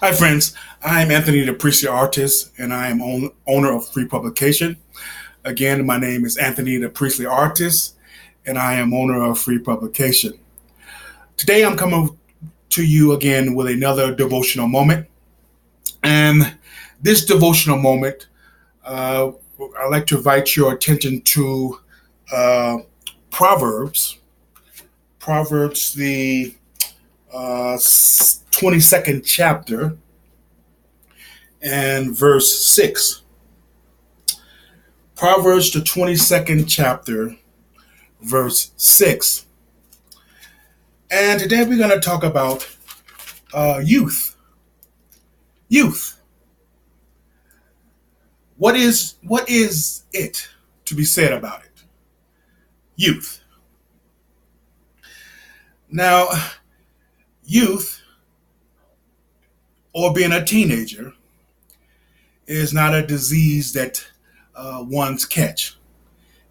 Hi, friends. I'm Anthony, the Priestly Artist, and I am owner of Free Publication. Again, my name is Anthony, the Priestly Artist, and I am owner of Free Publication. Today, I'm coming to you again with another devotional moment. And this devotional moment, uh, I'd like to invite your attention to uh, Proverbs. Proverbs, the 22nd chapter, and verse 6. Proverbs, the 22nd chapter, verse 6. And today we're going to talk about youth. Youth. What is it to be said about it? Youth. Now, youth or being a teenager is not a disease that one's catch.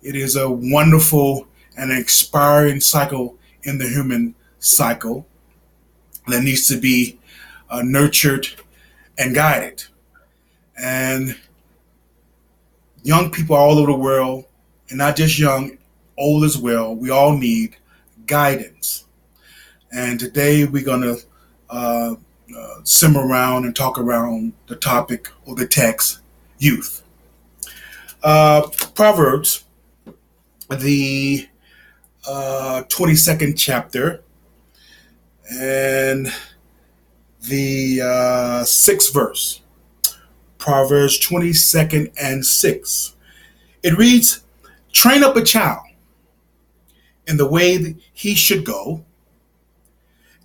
It is a wonderful and expiring cycle in the human cycle that needs to be nurtured and guided. And young people all over the world, and not just young, old as well, we all need guidance. And today we're going to simmer around and talk around the topic or the text, youth. Proverbs, the 22nd chapter, and the sixth verse. Proverbs 22nd and 6. It reads, train up a child in the way that he should go,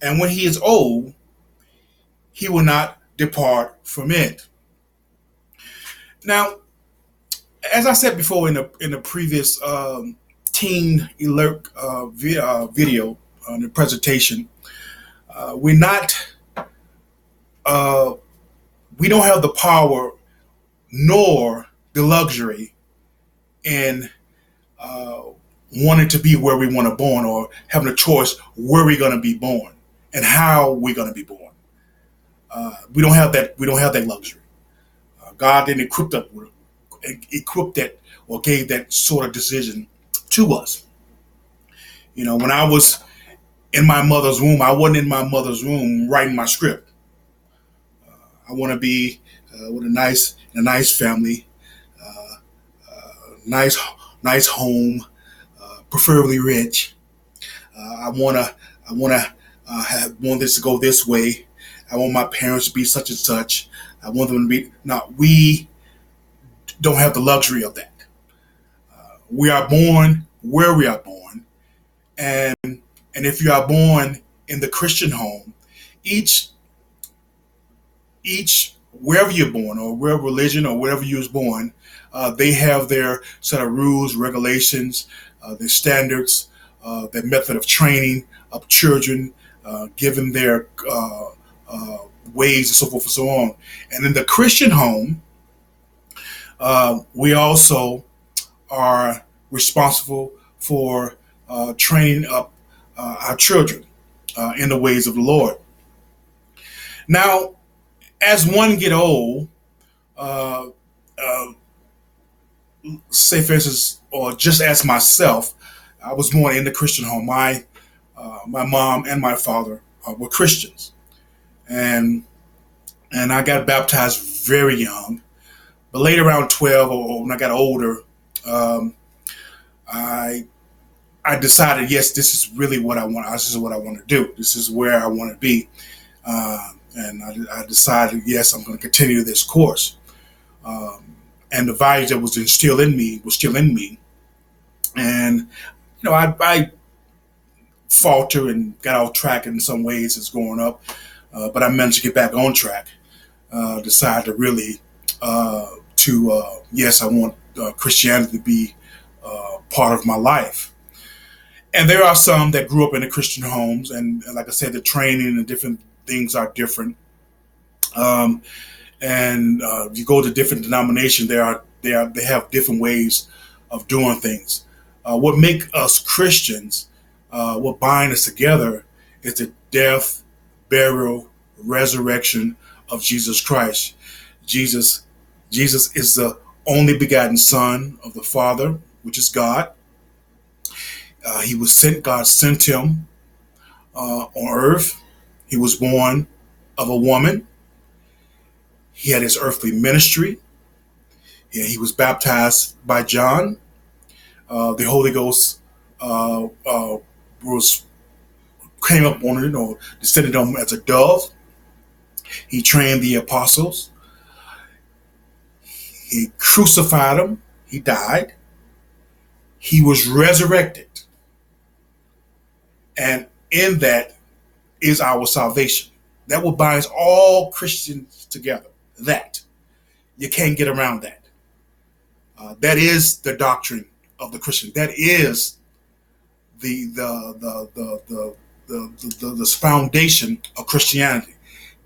and when he is old, he will not depart from it. Now, as I said before in the previous teen alert video on the presentation, we're not we don't have the power nor the luxury in wanting to be where we want to born, or having a choice where we're going to be born and how we're going to be born. We don't have that. We don't have that luxury. God didn't equip that or gave that sort of decision to us. You know, when I was in my mother's womb, I wasn't in my mother's womb writing my script. I want to be with a nice family, nice home, preferably rich. I want this to go this way. I want my parents to be such and such. I want them to be. No, we don't have the luxury of that. We are born where we are born, and if you are born in the Christian home, each wherever you're born, or wherever religion or wherever you was born, they have their set of rules, regulations, their standards, their method of training of children, given their ways and so forth and so on. And in the Christian home, we also are responsible for training up our children in the ways of the Lord. Now, as one get old, uh, uh, say for instance, or just as myself, I was born in the Christian home. My mom and my father were Christians, and I got baptized very young. But later, around 12, or when I got older, um, I decided, yes, this is really what I want. This is what I want to do. This is where I want to be. And I decided, yes, I'm going to continue this course. And the values that was instilled in me was still in me. And I falter and got off track in some ways as growing up, but I managed to get back on track. Decided to really yes, I want Christianity to be part of my life. And there are some that grew up in the Christian homes, and like I said, the training and different things are different. Um, and you go to different denominations, they have different ways of doing things. What make us Christians, what bind us together, is the death, burial, resurrection of Jesus Christ. Jesus, Jesus is the only begotten Son of the Father, which is God. He was sent. God sent him on earth. He was born of a woman. He had his earthly ministry. He was baptized by John. The Holy Ghost was came up on him or descended on him as a dove. He trained the apostles. He crucified him. He died. He was resurrected. And in that is our salvation. That will bind all Christians together. That. You can't get around that. That is the doctrine of the Christian. That is the foundation of Christianity.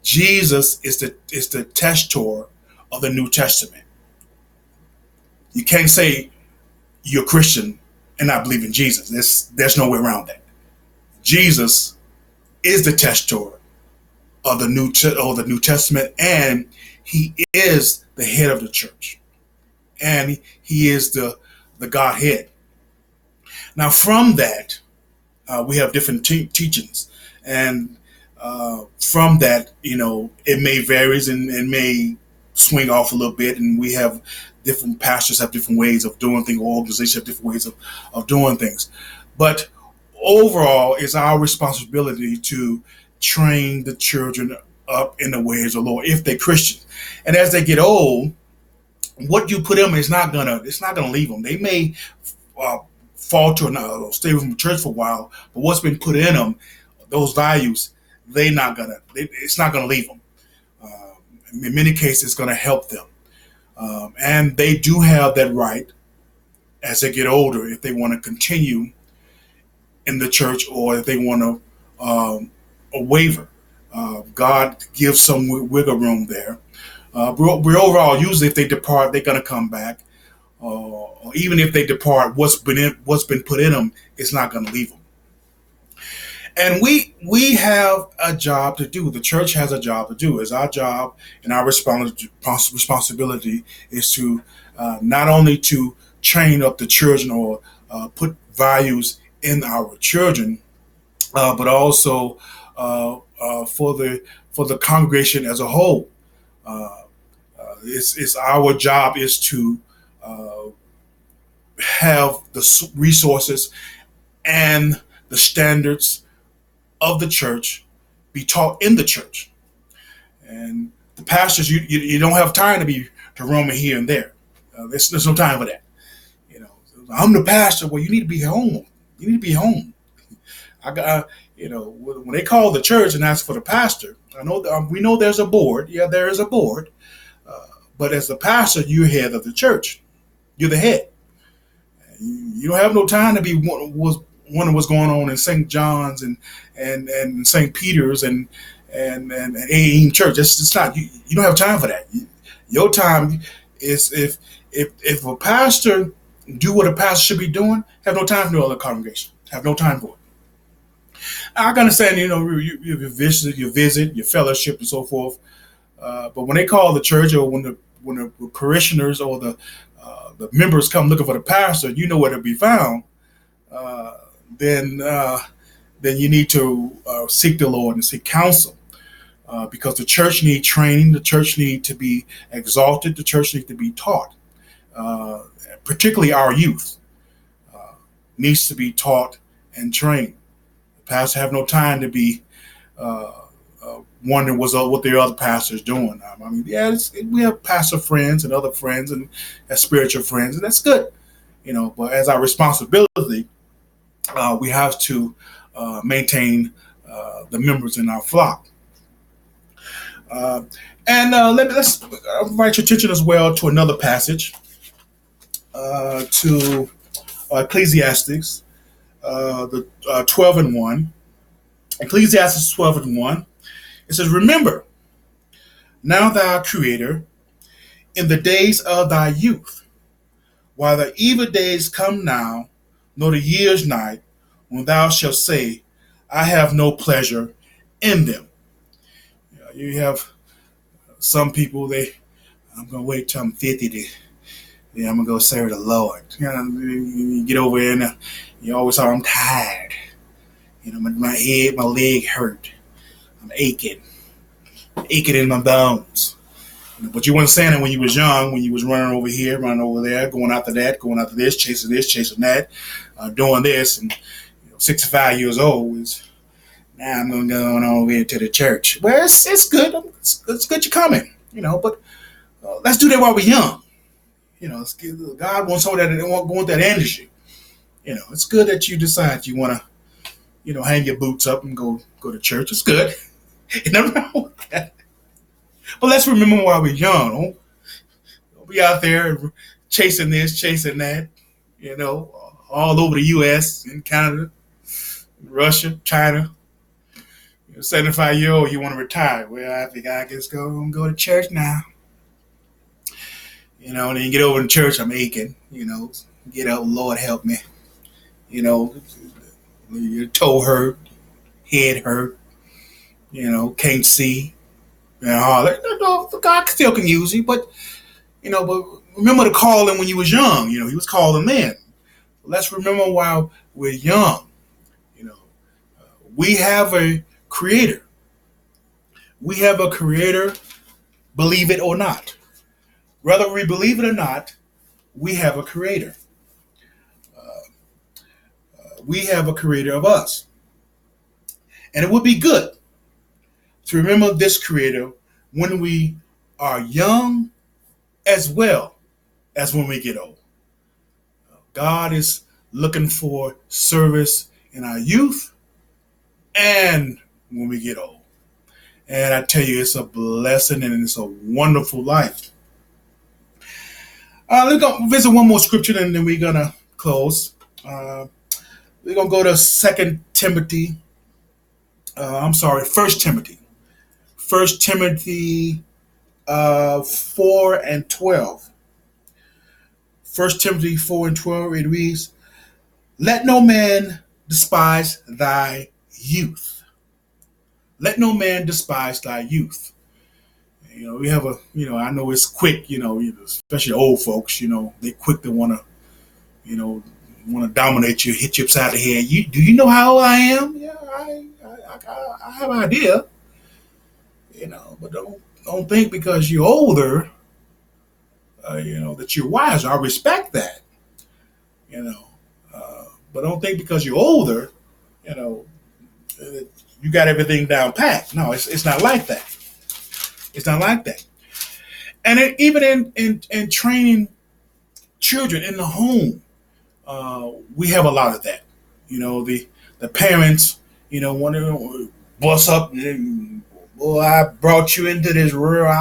Jesus is the testator of the New Testament. You can't say you're Christian and not believe in Jesus. There's no way around that. Jesus is the testator of the New Testament, and he is the head of the church, and he is the Godhead. Now, from that, we have different teachings, and from that, it may varies and may swing off a little bit, and we have different pastors have different ways of doing things, or organizations have different ways of doing things. But overall, it's our responsibility to train the children up in the ways of the Lord if they're Christians. And as they get old, what you put them is not gonna leave them. They may falter or stay with the church for a while, but what's been put in them, those values, it's not gonna leave them. In many cases, it's gonna help them. And they do have that right as they get older if they want to continue in the church or if they want to waiver. God gives some wiggle room there. But overall, usually if they depart, they're going to come back. Or even if they depart, what's been put in them, it's not going to leave them. And we have a job to do. The church has a job to do. It's our job and our responsibility is to not only to train up the children or put values in our children, but also for the congregation as a whole. It's our job is to have the resources and the standards of the church be taught in the church. And the pastors, you don't have time to roam here and there. There's no time for that. I'm the pastor. Well, you need to be home. You need to be home. I got, when they call the church and ask for the pastor, I know we know there's a board. Yeah, there is a board. But as the pastor, you're head of the church. You're the head. You don't have no time to be wondering what's going on in St. John's and St. Peter's and AIM Church. It's not. You don't have time for that. Your time is if a pastor do what a pastor should be doing, have no time for no other congregation. Have no time for it. I can understand, you visit, your fellowship and so forth. But when they call the church or when the parishioners or the members come looking for the pastor, you know where to be found. Then you need to seek the Lord and seek counsel. Because the church needs training, the church needs to be exalted, the church needs to be taught. Particularly our youth needs to be taught and trained. The pastor have no time to be wondering what their other pastors doing. We have pastor friends and other friends and spiritual friends, and that's good. But as our responsibility, we have to maintain the members in our flock. Let's invite your attention as well to another passage, to Ecclesiastes, the 12:1. Ecclesiastes 12:1. It says, "Remember, now thou Creator, in the days of thy youth, while the evil days come now, nor the years night, when thou shalt say, I have no pleasure in them." You have some people, I'm going to wait till I'm 50 to, I'm going to go serve the Lord. You get over there and you always say, I'm tired. My head, my leg hurt. I'm aching in my bones. But you weren't saying it when you was young, when you was running over here, running over there, going after that, going after this, chasing that, doing this, and 65 years old is now I'm going to go on over here to the church. Well, it's good. It's good you're coming, but let's do that while we're young. God wants someone that want that energy. It's good that you decide you want to, hang your boots up and go to church. It's good. Ain't nothing wrong with that. But let's remember while we're young. Don't be out there chasing this, chasing that, all over the U.S. and Canada, Russia, China. 75-year-old, you want to retire. Well, I think I just go to church now. Then you get over to church, I'm aching. Get up, Lord help me. Your toe hurt, head hurt. Can't see. God still can use you, but remember to call him when you was young. He was calling then. Let's remember while we're young. We have a creator. We have a creator, believe it or not. Whether we believe it or not, we have a creator. We have a creator of us. And it would be good to remember this creator when we are young as well as when we get old. God is looking for service in our youth and when we get old. And I tell you, it's a blessing and it's a wonderful life. Let's go visit one more scripture and then we're going to close. We're going to go to 2 Timothy. 1 Timothy. 1 Timothy 4 and 12. 1 Timothy 4 and 12, it reads, let no man despise thy youth. Let no man despise thy youth. We have I know it's quick, especially old folks, they quick to want to dominate you, hit you upside the head. Do you know how old I am? Yeah, I have an idea, but don't think because you're older, that you're wiser. I respect that, but don't think because you're older, you got everything down pat. No, it's not like that. It's not like that. And even in training children in the home, we have a lot of that. The parents, want to bust up. Boy, I brought you into this world.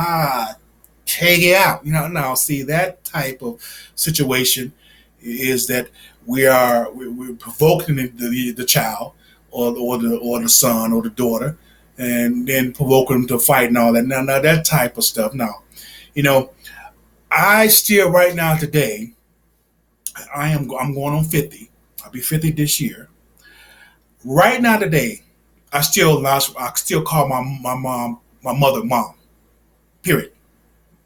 Take it out. Now see that type of situation is that we're provoking the child or the son or the daughter, and then provoking them to fight and all that. Now that type of stuff. Now, I still right now today, I'm going on 50. I'll be 50 this year. Right now today, I still call my mom, my mother, mom. Period.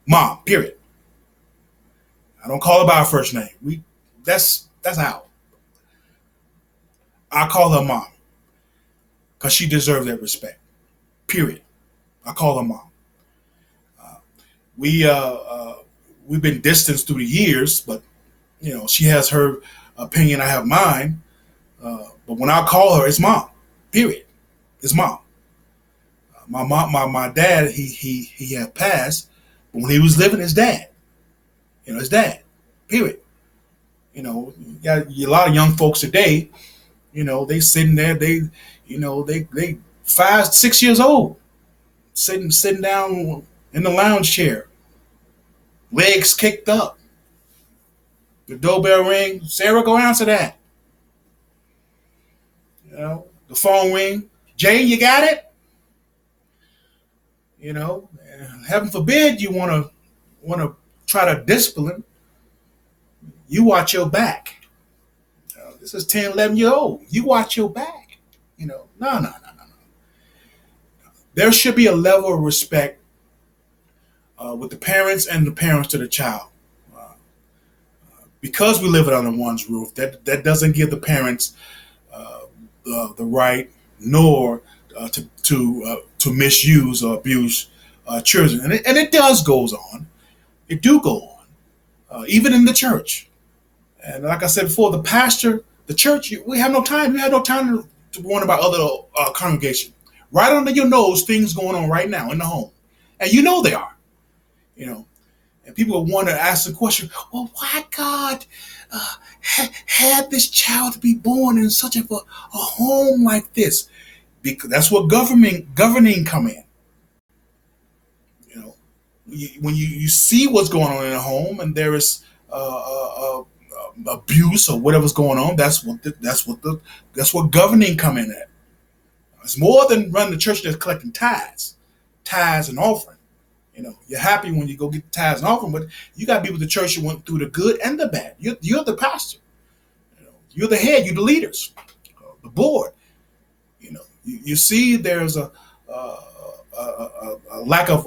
Mom. Period. I don't call her by her first name. That's out. I call her mom because she deserves that respect. Period. I call her mom. We've been distanced through the years, but she has her opinion. I have mine. But when I call her, it's mom. Period. It's mom. My dad, he had passed, but when he was living, his dad. His dad. Period. You got a lot of young folks today. They sitting there. They 5, 6 years old, sitting down in the lounge chair, legs kicked up. The doorbell ring. Sarah, go answer that. The phone ring. Jay, you got it? Heaven forbid you want to try to discipline. You watch your back. This is 10, 11-year-old. You watch your back. No. There should be a level of respect with the parents and the parents to the child. Uh, because we live it under one's roof, that doesn't give the parents the right nor to misuse or abuse children, and it does goes on. It do go on, even in the church. And like I said before, the pastor, the church, we have no time. We have no time to warn about other congregation. Right under your nose, things going on right now in the home, and you know they are. You know, and people will want to ask the question, well, why God had this child to be born in such a home like this? Because that's what governing come in. You know, when you see what's going on in a home and there is abuse or whatever's going on, that's what governing come in at. It's more than running the church that's collecting tithes and offering. You know, you're happy when you go get the tithes and offering, but you got to be with the church that went through the good and the bad. You're the pastor. You know, you're the head. You're the leaders, the board. You know, you see there's a lack of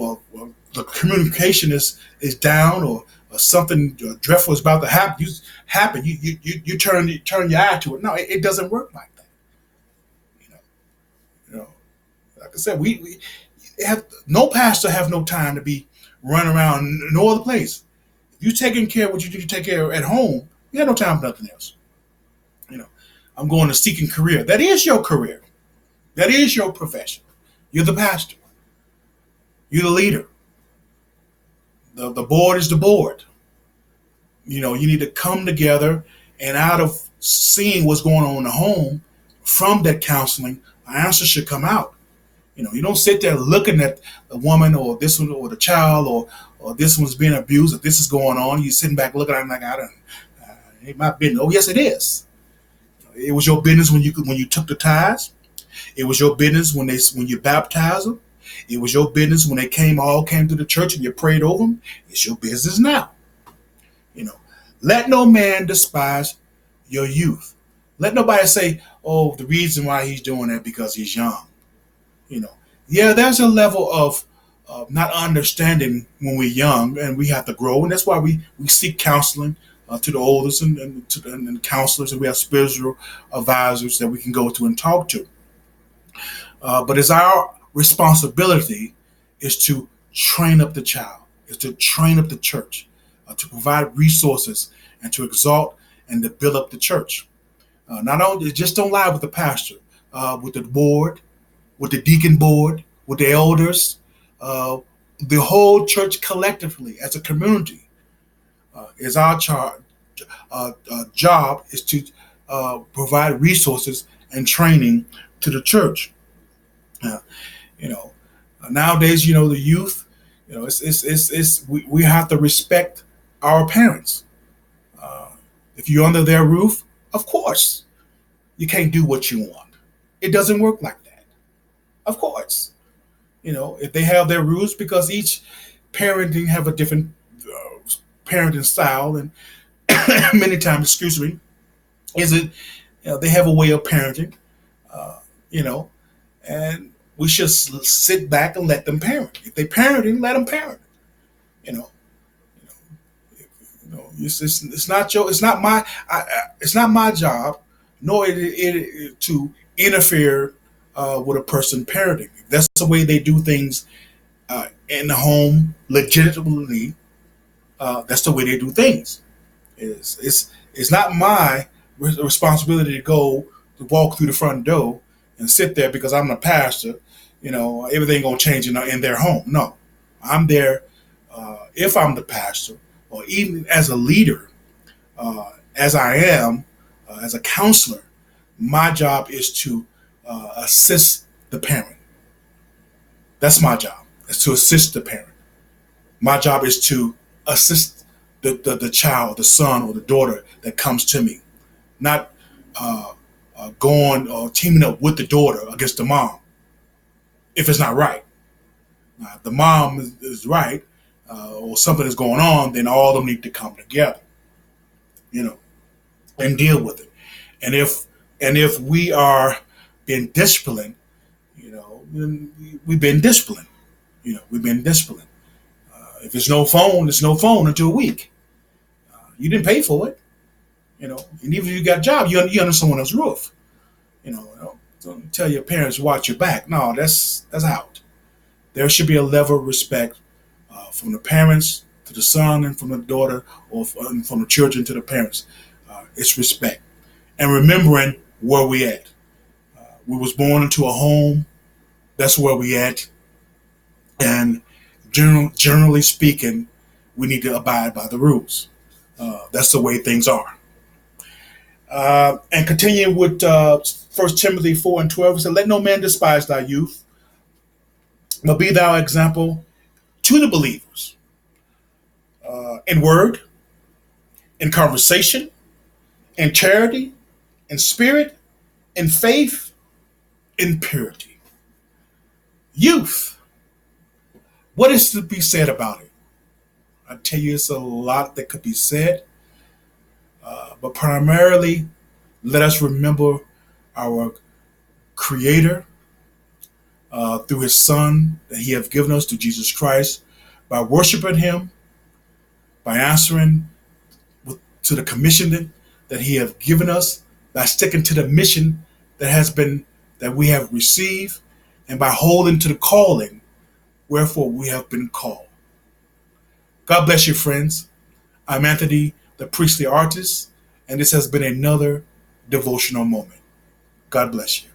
the communication is down, or something dreadful is about to happen. You turn your eye to it. No, it doesn't work like that. You know, you know. Like I said, we have no pastor have no time to be running around no other place. If you're taking care of what you need to take care of at home, you have no time for nothing else. You know, I'm going to seeking career. That is your career. That is your profession. You're the pastor. You're the leader. The board is the board. You know, you need to come together, and out of seeing what's going on in the home, from that counseling, an answer should come out. You know, you don't sit there looking at the woman or this one or the child or this one's being abused or this is going on. You're sitting back looking at them like, I don't, it ain't my business. Oh, yes, it is. It was your business when you took the tithes. It was your business when you baptized them. It was your business when they all came to the church and you prayed over them. It's your business now. You know, let no man despise your youth. Let nobody say, oh, the reason why he's doing that because he's young. You know, yeah, there's a level of not understanding when we're young, and we have to grow, and that's why we seek counseling to the oldest and counselors, and we have spiritual advisors that we can go to and talk to. But it's our responsibility is to train up the child, is to train up the church, to provide resources and to exalt and to build up the church. Not only just don't lie with the pastor, with the board, with the deacon board, with the elders, the whole church collectively as a community is our job is to provide resources and training to the church. Uh, you know, nowadays, you know, the youth, you know, we have to respect our parents. Uh, if you're under their roof, of course, you can't do what you want. It doesn't work like that. Of course, you know, if they have their rules, because each parenting have a different parenting style, and many times, excuse me, is it, you know, they have a way of parenting, you know, and we should sit back and let them parent. If they parenting, let them parent. You know, you know, it's not it's not my job, nor it to interfere with a person parenting. If that's the way they do things in the home legitimately. That's the way they do things. It's not my responsibility to go to walk through the front door and sit there because I'm the pastor. You know, everything gonna change in their home. No, I'm there. If I'm the pastor, or even as a leader, as I am, as a counselor, my job is to assist the parent. That's my job. Is to assist the parent. My job is to assist the child, the son or the daughter that comes to me, not going or teaming up with the daughter against the mom if it's not right. Now, if the mom is right or something is going on, then all of them need to come together, you know, and deal with it. And if we are being disciplined, you know, we've been disciplined. We've been disciplined. If there's no phone, there's no phone until a week. You didn't pay for it. And even if you got a job, you're under someone else's roof. Don't tell your parents to watch your back. No, that's out. There should be a level of respect from the parents to the son, and from the daughter, or from the children to the parents. It's respect and remembering where we at. We was born into a home. That's where we at. And generally speaking, we need to abide by the rules. That's the way things are. And continuing with 1 Timothy 4:12, it said, "Let no man despise thy youth, but be thou example to the believers in word, in conversation, in charity, in spirit, in faith, in purity." Youth. What is to be said about it? I tell you, it's a lot that could be said, but primarily, let us remember our Creator through His Son that He has given us, through Jesus Christ, by worshiping Him, by answering to the commission that He has given us, by sticking to the mission that we have received, and by holding to the calling wherefore we have been called. God bless you, friends. I'm Anthony, the priestly artist, and this has been another devotional moment. God bless you.